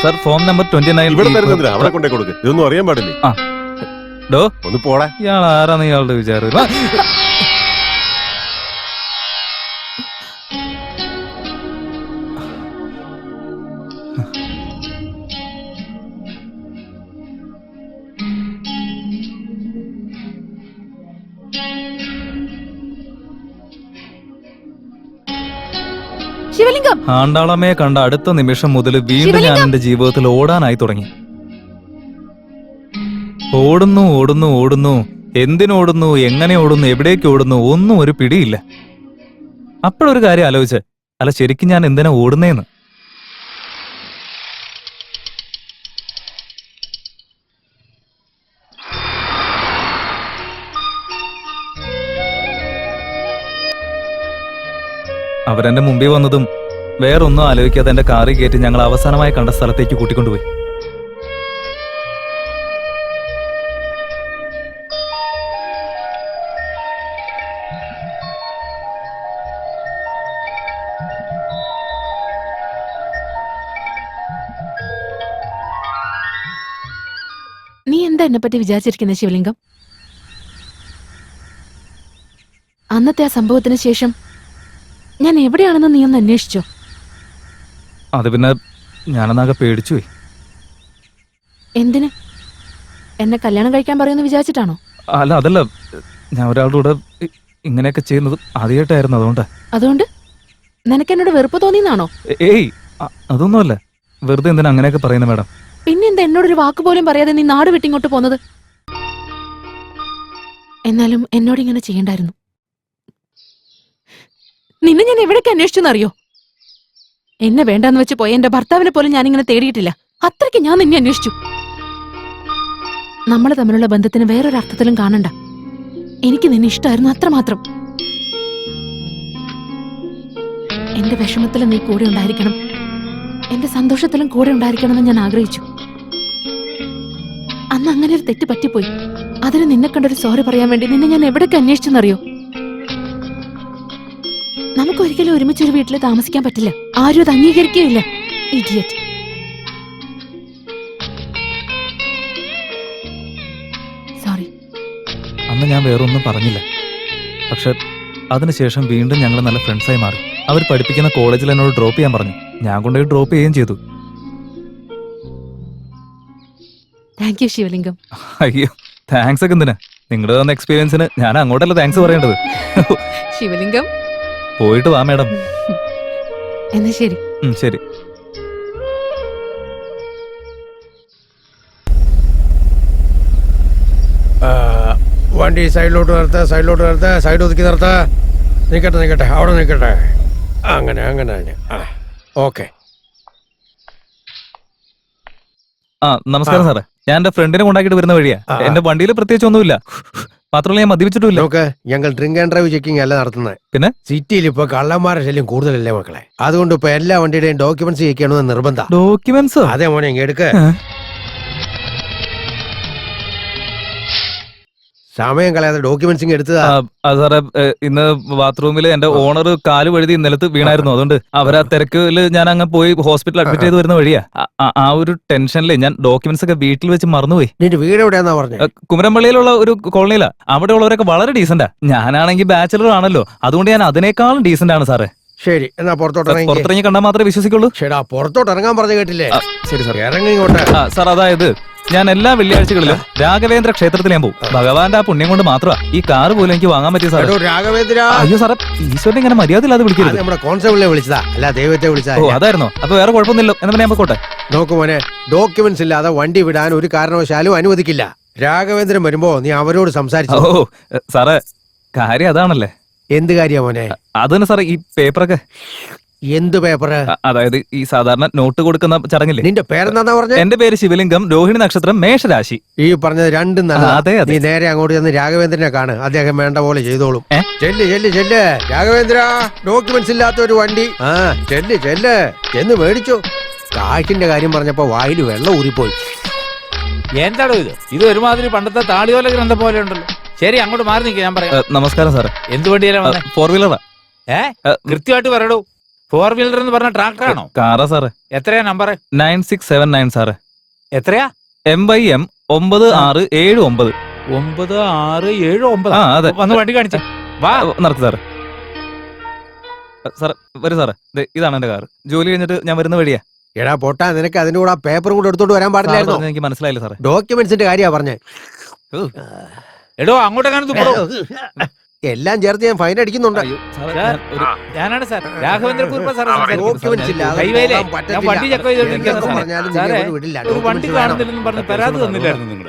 Sir form number 29. ഇവിടെ തരുന്നതിന് അവിടെ കൊണ്ടേ കൊടുക്ക്. ഇതൊന്നും അറിയാൻ പാടില്ലേ. ഡോ ഒന്ന് പോടാ. ഇയാൾ ആരാന്ന് ഇയാളുടെ വിചാരം? ശിവലിംഗം, ആണ്ടാളമ്മയെ കണ്ട അടുത്ത നിമിഷം മുതൽ വീണ്ടും ഞാൻ എന്റെ ജീവിതത്തിൽ ഓടാനായി തുടങ്ങി. ഓടുന്നു ഓടുന്നു ഓടുന്നു, എന്തിനോടുന്നു, എങ്ങനെ ഓടുന്നു, എവിടേക്ക് ഓടുന്നു, ഒന്നും ഒരു പിടിയില്ല. അപ്പോഴൊരു കാര്യം ആലോചിച്ച്, അല്ല ശരിക്കും ഞാൻ എന്തിനാ ഓടുന്നേന്ന്. അവരെന്റെ മുമ്പിൽ വന്നതും വേറൊന്നും ആലോചിക്കാതെ എന്റെ കാറിൽ കയറ്റി ഞങ്ങൾ അവസാനമായി കണ്ട സ്ഥലത്തേക്ക് കൂട്ടിക്കൊണ്ടുപോയി. നീ എന്താ എന്നെ പറ്റി വിചാരിച്ചിരിക്കുന്നത് ശിവലിംഗം? അന്നത്തെ ആ സംഭവത്തിന് ശേഷം ഞാൻ എവിടെയാണെന്ന് നീ ഒന്ന് അന്വേഷിച്ചോ? അത് പിന്നെ ഞാനെന്നാകെ പേടിച്ചുപോയി. എന്തിന്? എന്നെ കല്യാണം കഴിക്കാൻ പറയുമെന്ന് വിചാരിച്ചിട്ടാണോ? അല്ല, അതല്ല, ഞാൻ ഒരാളുടെ കൂടെ ഇങ്ങനെയൊക്കെ ചെയ്യുന്നത് ആദ്യമായിട്ടായിരുന്നു. അതുകൊണ്ട് നിനക്ക് എന്നോട് വെറുപ്പ് തോന്നിയെന്നാണോ? ഏയ്, അതൊന്നുമല്ല. വെറുതെ എന്തിനാ അങ്ങനെയൊക്കെ പറയുന്നത് മാഡം? പിന്നെന്താ എന്നോടൊരു വാക്ക് പോലും പറയാതെ നീ നാട് വിട്ടിങ്ങോട്ട് പോന്നത്? എന്നാലും എന്നോട് ഇങ്ങനെ ചെയ്യണ്ടായിരുന്നു. നിന്നെ ഞാൻ എവിടേക്ക് അന്വേഷിച്ചെന്നറിയോ? എന്നെ വേണ്ടാന്ന് വെച്ച് പോയ എന്റെ ഭർത്താവിനെ പോലും ഞാനിങ്ങനെ തേടിയിട്ടില്ല. അത്രയ്ക്ക് ഞാൻ നിന്നെ അന്വേഷിച്ചു. നമ്മൾ തമ്മിലുള്ള ബന്ധത്തിന് വേറൊരർത്ഥത്തിലും കാണണ്ട. എനിക്ക് നിന്നെ ഇഷ്ടമായിരുന്നു, അത്രമാത്രം. എന്റെ വിഷമത്തിലും നീ കൂടെ ഉണ്ടായിരിക്കണം, എന്റെ സന്തോഷത്തിലും കൂടെ ഉണ്ടായിരിക്കണമെന്ന് ഞാൻ ആഗ്രഹിച്ചു. അന്ന് അങ്ങനെ ഒരു തെറ്റ് പറ്റിപ്പോയി. അതിന് നിന്നെ കണ്ടൊരു സോറി പറയാൻ വേണ്ടി നിന്നെ ഞാൻ എവിടേക്ക് അന്വേഷിച്ചെന്നറിയോ? നമുക്കൊരിക്കലും ഒരുമിച്ചൊരു വീട്ടിൽ താമസിക്കാൻ പറ്റില്ല. ആരും അത് അംഗീകരിക്കുകയില്ല. ഇഡിയറ്റ്. സോറി. അന്ന് ഞാൻ വേറൊന്നും പറഞ്ഞില്ല. പക്ഷെ അതിനുശേഷം വീണ്ടും ഞങ്ങൾ നല്ല ഫ്രണ്ട്സായി മാറി. അവർ പഠിപ്പിക്കുന്ന കോളേജിൽ എന്നോട് ഡ്രോപ്പ് ചെയ്യാൻ പറഞ്ഞു. ഞാൻ കൊണ്ടുപോയി ഡ്രോപ്പ് ചെയ്യുകയും ചെയ്തു. താങ്ക് യു ശിവലിംഗം. അയ്യോ, താങ്ക്സ് ഒക്കെ എന്തിനാ? നിങ്ങൾ തന്ന എക്സ്പീരിയൻസിന് ഞാൻ അങ്ങോട്ടല്ല താങ്ക്സ് പറയേണ്ടത്. ശിവലിംഗം, പോയിട്ട് വാ മാഡം. എന്നാ ശരി. ശരി. വണ്ടി സൈഡിലോട്ട് നിർത്ത, സൈഡിലോട്ട് നിർത്ത, സൈഡ് ഒതുക്കി നിർത്ത. നിൽക്കട്ടെ നിൽക്കട്ടെ, അവിടെ നിൽക്കട്ടെ. അങ്ങനെ അങ്ങനെ തന്നെ. ഓക്കെ. നമസ്കാരം സാറേ. ഞാൻ എന്റെ ഫ്രണ്ടിനെ കൊണ്ടാക്കിട്ട് വരുന്ന വഴിയാ. എന്റെ വണ്ടിയിൽ പ്രത്യേകിച്ച് ഒന്നുമില്ല. മാത്രമല്ല ഞാൻ മദ്യപിച്ചിട്ടില്ല. നോക്ക്, ഞങ്ങൾ ഡ്രിങ്ക് ആൻഡ് ഡ്രൈവ് ചെക്കിംഗ് അല്ല നടത്തുന്നത്. പിന്നെ സിറ്റിയിൽ ഇപ്പൊ കള്ളന്മാരുടെ ശല്യം കൂടുതലല്ലേ മക്കളെ? അതുകൊണ്ട് ഇപ്പൊ എല്ലാ വണ്ടിയുടെയും ഡോക്യുമെന്റ്സ് ചെക്ക് നിർബന്ധം. ഡോക്യുമെന്റ്സ്? അതെ മോനെ, ഇങ്ങ് എടുക്ക്. സമയം കളയാതെ ഡോക്യുമെന്റ്സ് എടുത്തതാ. സാറേ, ഇന്ന് ബാത്റൂമിൽ എന്റെ ഓണർ കാല് വഴുതി നിലത്ത് വീണായിരുന്നു. അതുകൊണ്ട് അവരാ തിരക്കില് ഞാൻ അങ്ങ് പോയി ഹോസ്പിറ്റൽ അഡ്മിറ്റ് ചെയ്ത് വരുന്ന വഴിയാ. ആ ഒരു ടെൻഷനില് ഞാൻ ഡോക്യുമെന്റ്സ് ഒക്കെ വീട്ടിൽ വെച്ച് മറന്നുപോയി. നിന്റെ വീട് എവിടെയാന്നാ പറഞ്ഞത്? കുമരമ്പള്ളിയിലുള്ള ഒരു കോളനിയിലാ. അവിടെ ഉള്ളവരൊക്കെ വളരെ ഡീസന്റാ. ഞാനാണെങ്കിൽ ബാച്ചിലർ ആണല്ലോ, അതുകൊണ്ട് ഞാൻ അതിനേക്കാളും ഡീസന്റ് ആണ് സാറേ. ശരി, എന്നാ പുറത്തിറങ്ങി കണ്ടാൽ മാത്രമേ വിശ്വസിക്കുള്ളൂ. ശരിടാ, പുറത്തോട്ട് ഇറങ്ങാൻ പറഞ്ഞു കേട്ടില്ലേ? ശരി സാർ, ഇറങ്ങി ഇങ്ങോട്ട്. സാർ, അതായത് ഞാൻ എല്ലാ വെള്ളിയാഴ്ചകളിലും രാഘവേന്ദ്ര ക്ഷേത്രത്തിൽ ഞാൻ പോകും. ഭഗവാന്റെ ആ പുണ്യം കൊണ്ട് മാത്രമാ ഈ കാറ് പോലും എനിക്ക് വാങ്ങാൻ പറ്റിയ സാർ. രാഘവേന്ദ്ര? അയ്യോ സാറേ, ഈശ്വരനെ ഇങ്ങനെ മര്യാദയില്ലാതെ വിളിക്കരുത്. നമ്മുടെ കോൺസ്റ്റബിളിനെ വിളിച്ചതാ, അല്ല ദൈവത്തെ വിളിച്ചതാ. ഓ, അതായിരുന്നോ? അപ്പൊ വേറെ കുഴപ്പമൊന്നുമില്ലോ. എന്നാ ഞാൻ പോട്ടെ. നോക്കു മോനെ, ഡോക്യുമെന്റ്സ് ഇല്ലാതെ വണ്ടി വിടാൻ ഒരു കാരണവശാലും അനുവദിക്കില്ല. രാഘവേന്ദ്രൻ വരുമ്പോ നീ അവരോട് സംസാരിച്ചു. ഓ സാറേ, കാര്യം അതാണല്ലേ. എന്ത് കാര്യ മോനെ? അതന്നെ സാറേ, ഈ പേപ്പറൊക്കെ. എന്ത് പേപ്പറ്? അതായത് ഈ സാധാരണ നോട്ട് കൊടുക്കുന്ന ചടങ്ങില്ലേ. നിന്റെ പേരെന്താ പറഞ്ഞത്? എന്റെ പേര് ശിവലിംഗം, രോഹിണി നക്ഷത്രം, മേഷരാശി. ഈ പറഞ്ഞത് രണ്ടും നല്ല. അതെ. നീ നേരെ അങ്ങോട്ട് ചെന്ന് രാഘവേന്ദ്രനെ കാണ്, അദ്ദേഹം വേണ്ട പോലെ ചെയ്തോളും. ചെല്ല് ചെല്ല് ചെല്ല്. രാഘവേന്ദ്ര, ഡോക്യുമെന്റ്സ് ഇല്ലാത്ത ഒരു വണ്ടി. ചെല്ല് ചെല്ല്, ചെന്ന് മേടിച്ചു. കാശിന്റെ കാര്യം പറഞ്ഞപ്പോ വായിൽ വെള്ളം ഊറിപ്പോയി. എന്താണോ ഇത് ഒരുമാതിരി പണ്ടത്തെ താടിയോല ഗ്രന്ഥം പോലെ ഉണ്ടല്ലോ. ശരി, അങ്ങോട്ട് മാറി നിൽക്കുക, ഞാൻ പറയാം. നമസ്കാരം സാറേ. എന്ത് വണ്ടിയാ? 4 വീലറാ. കൃത്യമായിട്ട് പറയടൂ. ഫോർ വീലർ എന്ന് പറഞ്ഞ ട്രാക്ടറാണോ? കാറാ സാറേ. എത്രയാ നമ്പർ? 9679 സാറേ. എത്രയാ? MYM 9679. 9679. ആ അതെ. വന്ന് വണ്ടി കാണിച്ച വാ. നടക്ക് സാറേ. സാറേ വരൂ സാറേ. ഇതാണ് എന്റെ കാർ. ജോലി കഴിഞ്ഞിട്ട് ഞാൻ വരുന്ന വഴിയാ. എടാ പൊട്ടാ, നിനക്ക് അതിന്റെ കൂടെ പേപ്പറും കൂടെ എടുത്തോണ്ട് വരാൻ പാടില്ലായിരുന്നു. എനിക്ക് മനസ്സിലായില്ല സാറേ. ഡോക്യുമെന്റ്സിന്റെ കാര്യമാ പറഞ്ഞേ. എടോ അങ്ങോട്ടെങ്ങാനും തുപ്പടോ. എല്ലാം ചേർത്ത് ഞാൻ ഫൈൻ അടിക്കുന്നുണ്ട്. അയ്യോ, സാറേ, സാർ, ഞാനാണ് sir Raghavendra Kurup sir documents ഇല്ലാതെ ഹൈവേയിലെ പോകാൻ പറ്റത്തില്ല. ഞാൻ വണ്ടി ചെക്ക് ചെയ്തോണ്ടിരിക്കുകയാണ് എന്തൊക്കെ സാറേ. പറഞ്ഞാലും സാറേ, നിന്നെ ഇവിടെ വിടില്ല. ഒരു വണ്ടി ഡോക്യുമെന്റ്സ് വേണം. കാണുന്നില്ലെന്ന് പറഞ്ഞ് പരാതി തന്നില്ലായിരുന്നു നിങ്ങൾ?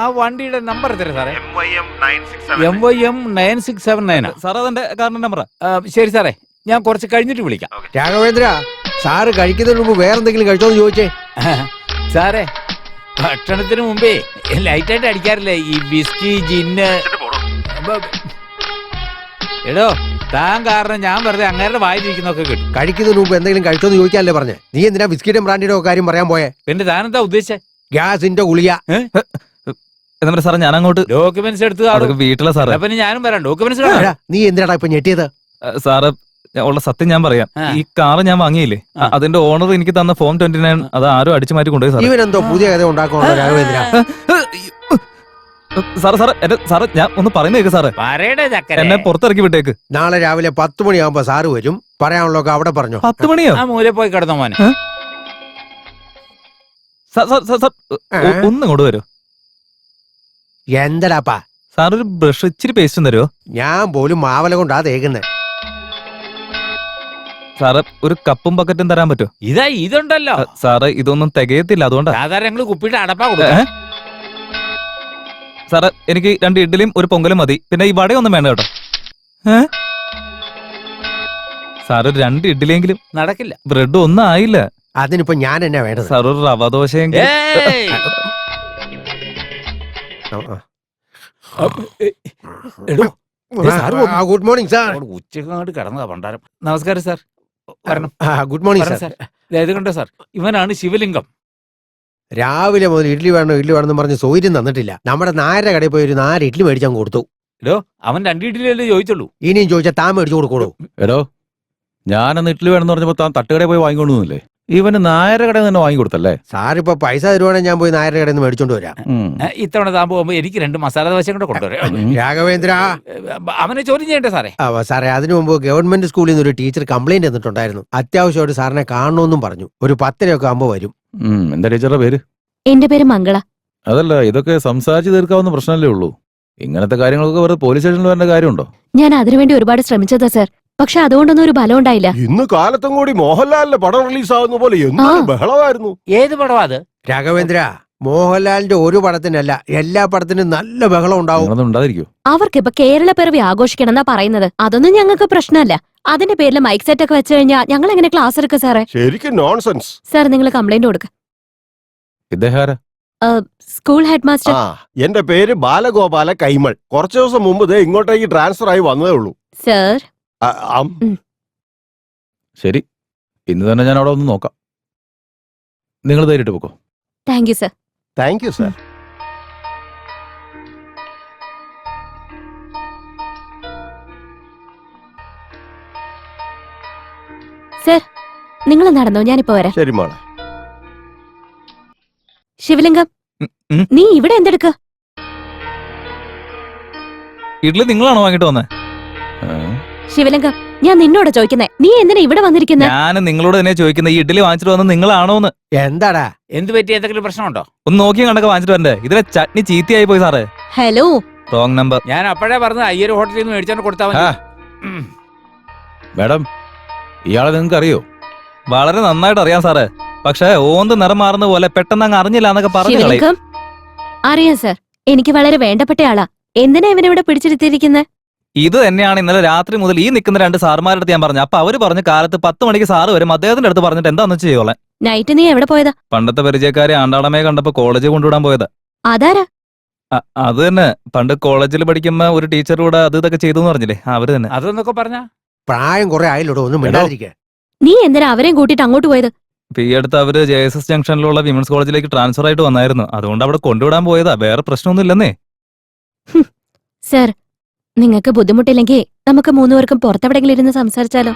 ആ വണ്ടിയുടെ നമ്പർ എത്ര സാറേ? MYM 967. MYM 9679. സാറേ അതെന്റെ കാറിന്റെ നമ്പറാ. ശരി സാറേ, ഞാൻ കുറച്ച് കഴിഞ്ഞിട്ട് വിളിക്കാം. രാഘവേന്ദ്ര, സാറ് കഴിക്കുന്നതിന് മുമ്പ് വേറെന്തെങ്കിലും കഴിച്ചോന്ന് ചോദിച്ചേ. സാറേ, ഭക്ഷണത്തിന് മുമ്പേ ലൈറ്റായിട്ട് അടിക്കാറില്ലേ ഈ വിസ്കി ജിന്ന്? എടോ താൻ കാരണം ഞാൻ വെറുതെ അങ്ങേരുടെ വായിലിരിക്കുന്നൊക്കെ കിട്ടും. കഴിക്കുന്നതിന് മുമ്പ് എന്തെങ്കിലും കഴിച്ചോന്ന് ചോദിക്കാനല്ലേ പറഞ്ഞേ. നീ എന്തിനാ ബിസ്ക്കറ്റും ബ്രാൻഡിയുടെ കാര്യം പറയാൻ പോയെ? പിന്നെ താനെന്താ ഉദ്ദേശിച്ചേ? ഗ്യാസിന്റെ ഗുളിക. എന്താ സാറേ ഞാൻ അങ്ങോട്ട് ഡോക്യുമെന്റ്സ് എടുത്ത് അതൊക്കെ വീട്ടിലെ സാറേ. പിന്നെ ഞാനും വരാം. ഡോക്യുമെന്റ്സ് എടാ, നീ എന്തിനാടാ ഇപ്പൊ ഞെട്ടിയത്? സാറ് ഉള്ള സത്യം ഞാൻ പറയാം. ആ. ഈ കാറ് ഞാൻ വാങ്ങിയില്ലേ, അതിന്റെ ഓണർ എനിക്ക് തന്ന ഫോം 29 അത് ആരും അടിച്ചു മാറ്റി കൊണ്ടുപോയി സാറേ. ഇവനെന്തോ പുതിയ കഥ ഉണ്ടാക്കണോ രാഘവേന്ദ്ര? സാറേ ഞാൻ ഒന്ന് പറയുന്ന കേക്ക് സാറേ. പറയടേ ചക്കരെ. എന്നെ പുറത്തിറക്കി വിട്ടേക്ക്. നാളെ രാവിലെ 10 മണിയാകുമ്പോ സാറ് വരും. പറയാനുള്ളതൊക്കെ അവിടെ പറഞ്ഞു. 10 മണിയോ? ആ മൂല പോയി കിടന്നോ മോനെ. ഒന്ന് ഇങ്ങോട്ട് വരൂ എന്തടാപ്പാ? സാർ. ഒരു ബ്രഷ് ഇച്ചിരി പേസ്റ്റും തരുമോ? ഞാൻ പോലും മാവല കൊണ്ടാ തേക്കുന്നേ. സാറ് ഒരു കപ്പും ബക്കറ്റും തരാൻ പറ്റുമോ? ഇതുണ്ടല്ലോ സാറ് ഇതൊന്നും തികയത്തില്ല, അതുകൊണ്ടാ. സാധാരണ ഞങ്ങള് കുപ്പിയിട്ട് അടപ്പാ കൊടുക്കാം. സാറ് എനിക്ക് 2 ഇഡ്ഡലിയും ഒരു പൊങ്കലും മതി. പിന്നെ ഈ വടയൊന്നും വേണ്ട കേട്ടോ. സാറ് 2 ഇഡ്ഡലിയെങ്കിലും. നടക്കില്ല. ബ്രെഡ് ഒന്നും ആയില്ല. അതിനിപ്പോ ഞാൻ എന്നാ വേണ്ടത്? സാർ ഒരു റവ ദോശയെങ്കിലും. ഏയ്! എടോ, ഗുഡ് മോർണിംഗ് സാർ. ഉച്ചക്ക് അങ്ങോട്ട് കിടന്നതാ പണ്ടാരം. നമസ്കാരം സാർ. വരണം. ഗുഡ് മോർണിംഗ് വരണം സാർ. സാർ. ഇത് കണ്ടോ സാർ, ഇവനാണ് ശിവലിംഗം. രാവിലെ മുതൽ ഇഡ്ഡലി വേണമെന്ന് പറഞ്ഞ് സൗകര്യം തന്നിട്ടില്ല. നമ്മുടെ നായരുടെ കടയിൽ പോയി ഒരു 4 ഇഡ്ഡലി മേടിച്ചാൽ കൊടുത്തു. എടോ അവൻ 2 ഇഡ്ഡലിയല്ലേ ചോദിച്ചുള്ളൂ. ഇനിയും ചോദിച്ചാൽ താൻ മേടിച്ചു കൊടുക്കോളൂ. എടോ, ഞാനന്ന് ഇഡ്ഡലി വേണമെന്ന് പറഞ്ഞപ്പോ താൻ തട്ടുകടയിൽ പോയി വാങ്ങിക്കൊണ്ടുവന്നില്ലേ? ഇവന് നായര കടയിൽ തന്നെ വാങ്ങിക്കൊടുത്തല്ലേ? സാറിപ്പോ പൈസ തരുവാണെങ്കിൽ ഞാൻ പോയി നായരുടെ കടയിൽ നിന്ന് മേടിച്ചോണ്ട് വരാം. ഇത്തവണ താൻ പോകുമ്പോ എനിക്ക് 2 മസാല ദോശ കൂടെ കൊണ്ടുവരാം. രാഘവേന്ദ്ര, അവനെ ചോദ്യം ചെയ്യട്ടെ സാറേ. സാറേ അതിനു മുമ്പ് ഗവൺമെന്റ് സ്കൂളിൽ നിന്ന് ഒരു ടീച്ചർ കംപ്ലൈന്റ് തന്നിട്ടുണ്ടായിരുന്നു. അത്യാവശ്യമായിട്ട് സാറിനെ കാണണമെന്നും പറഞ്ഞു. ഒരു 10:30 ആകുമ്പോ വരും. എന്താ ടീച്ചറുടെ പേര്? എന്റെ പേര് മംഗള. അതല്ല, ഇതൊക്കെ സംസാരിച്ച് തീർക്കാവുന്ന പ്രശ്നമല്ലേ ഉള്ളൂ. ഇങ്ങനത്തെ കാര്യങ്ങളൊക്കെ വെറുതെ പോലീസ് സ്റ്റേഷനിൽ വരേണ്ട കാര്യമുണ്ടോ? ഞാൻ അതിനുവേണ്ടി ഒരുപാട് ശ്രമിച്ചതാ സർ. പക്ഷെ അതുകൊണ്ടൊന്നും ഒരു ബലം ഉണ്ടായില്ല. ഇന്ന് കാലത്തും കൂടി മോഹൻലാലിന്റെ പടം റിലീസ് ആകുന്ന പോലെ എന്തൊരു ബഹളമായിരുന്നു. ഏത് പടവാ അത്? രാഘവേന്ദ്ര, മോഹൻലാലിന്റെ ഒരു പടത്തിനല്ല, എല്ലാ പടത്തിനും നല്ല ബഹളം ഉണ്ടാവും. അങ്ങനൊന്നും ഉണ്ടായിരിക്കോ? അവർക്കിപ്പോ കേരള പിറവി ആഘോഷിക്കണം എന്നാ പറയുന്നത്. അതൊന്നും ഞങ്ങൾക്ക് പ്രശ്നമല്ല. അതിന്റെ പേരിൽ മൈക്ക് സെറ്റ് ഒക്കെ വെച്ച് കഴിഞ്ഞാൽ ഞങ്ങൾ എങ്ങനെ ക്ലാസ് എടുക്കുക സാറേ? ശരിക്കും നോൺസെൻസ്. സാർ നിങ്ങൾ കംപ്ലൈന്റ് കൊടുക്ക. ഇദ്ദേഹാര? School head master. എന്റെ പേര് ബാലഗോപാല കൈമൾ. കുറച്ചു ദിവസം മുമ്പ് ദേ ഇങ്ങോട്ടേക്ക് ട്രാൻസ്ഫർ ആയി വന്നതേ ഉള്ളൂ. സർ ശരി, ഇന്ന് തന്നെ ഞാൻ അവിടെ ഒന്ന് നോക്കാം. നിങ്ങൾ ധൈര്യമായിട്ട് പോക്കോ. Thank you sir. Thank you sir. Sir നിങ്ങൾ നടന്നോ, ഞാനിപ്പോ വരാം. ശരി മോളെ. ശിവലിംഗം, നീ ഇവിടെ എന്തെടുക്ക? ഇഡ്ഡലി നിങ്ങളാണോ വാങ്ങിട്ട് വന്നേ? ശിവലിംഗം, ഞാൻ നിന്നോട് ചോദിക്കുന്നേ, നീ എന്തിനാ ഇവിടെ വന്നിരിക്കുന്നത്? ഞാൻ നിങ്ങളോട് തന്നെ ചോദിക്കുന്നത്, ഈ ഇഡ്ഡലി വാങ്ങിച്ചിട്ട് വന്നത് നിങ്ങളാണോന്ന്. എന്താടാ? എന്ത് പറ്റി? എന്തെങ്കിലും പ്രശ്നമുണ്ടോ? ഒന്ന് നോക്കി കണ്ടൊക്കെ വാങ്ങിച്ചിട്ട് വരണ്ടേ? ഇതിലെ ചട്നി ചീത്തയായി പോയി സാറേ. Hello, wrong number. ഞാൻ അപ്പോഴേ പറഞ്ഞത് അയ്യർ ഹോട്ടലിൽ നിന്ന് മേടിച്ചോണ്ട് കൊടുത്താൽ മതി. മാഡം, ഇയാളെ നിങ്ങൾക്ക് അറിയോ? വളരെ നന്നായിട്ട് അറിയാം സാറേ. പക്ഷെ ഓന്ത് നിറം മാറുന്ന പോലെ പെട്ടെന്ന് അങ്ങ് അറിഞ്ഞില്ല എന്നൊക്കെ പറഞ്ഞു കളയും. ശിവലിംഗം, അറിയാം സർ. എനിക്ക് വളരെ വേണ്ടപ്പെട്ട ആളാ. എന്തിനാ ഇവനിവിടെ പിടിച്ചെടുത്തിരിക്കുന്നത്? ഇത് തന്നെയാണ് ഇന്നലെ രാത്രി മുതൽ ഈ നിൽക്കുന്ന 2 സാറുമാരുടെ അടുത്ത് ഞാൻ പറഞ്ഞു. അപ്പൊ അവര് പറഞ്ഞു കാലത്ത് 10 മണിക്ക് സാറ് വരും. അദ്ദേഹത്തിന്റെ അടുത്ത് പറഞ്ഞിട്ട് എന്താന്ന് വെച്ച് ചെയ്യോളെ. നൈറ്റ് നീ എവിടെ പോയതാ? പണ്ടത്തെ പരിചയക്കാരെ ആണ്ടാടമയെ കണ്ടപ്പോ കോളേജിൽ കൊണ്ടുവിടാൻ പോയതാ. അതാരാ? അത് തന്നെ, പണ്ട് കോളേജിൽ പഠിക്കുമ്പോ ഒരു ടീച്ചർ കൂടെ അത് ഇതൊക്കെ ചെയ്തു എന്ന് പറഞ്ഞില്ലേ, അവര് തന്നെ. അതെന്നൊക്കെ പറഞ്ഞ പ്രായം കുറെ ആയില്ലോടോ, ഒന്നും മിണ്ടാതിരിക്കുക. നീ എന്തിനാ അവരെയും കൂട്ടിട്ട് അങ്ങോട്ട് പോയത്? ഇപ്പൊ ഈ അടുത്ത് അവര് JSS ജംഗ്ഷനിലുള്ള വിമൻസ് കോളേജിലേക്ക് ട്രാൻസ്ഫർ ആയിട്ട് വന്നായിരുന്നു. അതുകൊണ്ട് അവിടെ കൊണ്ടുവിടാൻ പോയതാ. വേറെ പ്രശ്നമൊന്നും ഇല്ലെന്നേ. സർ, നിങ്ങൾക്ക് ബുദ്ധിമുട്ടില്ലെങ്കിൽ നമുക്ക് 3 പേർക്കും പുറത്തെവിടെങ്കിലും ഇരുന്ന് സംസാരിച്ചാലോ?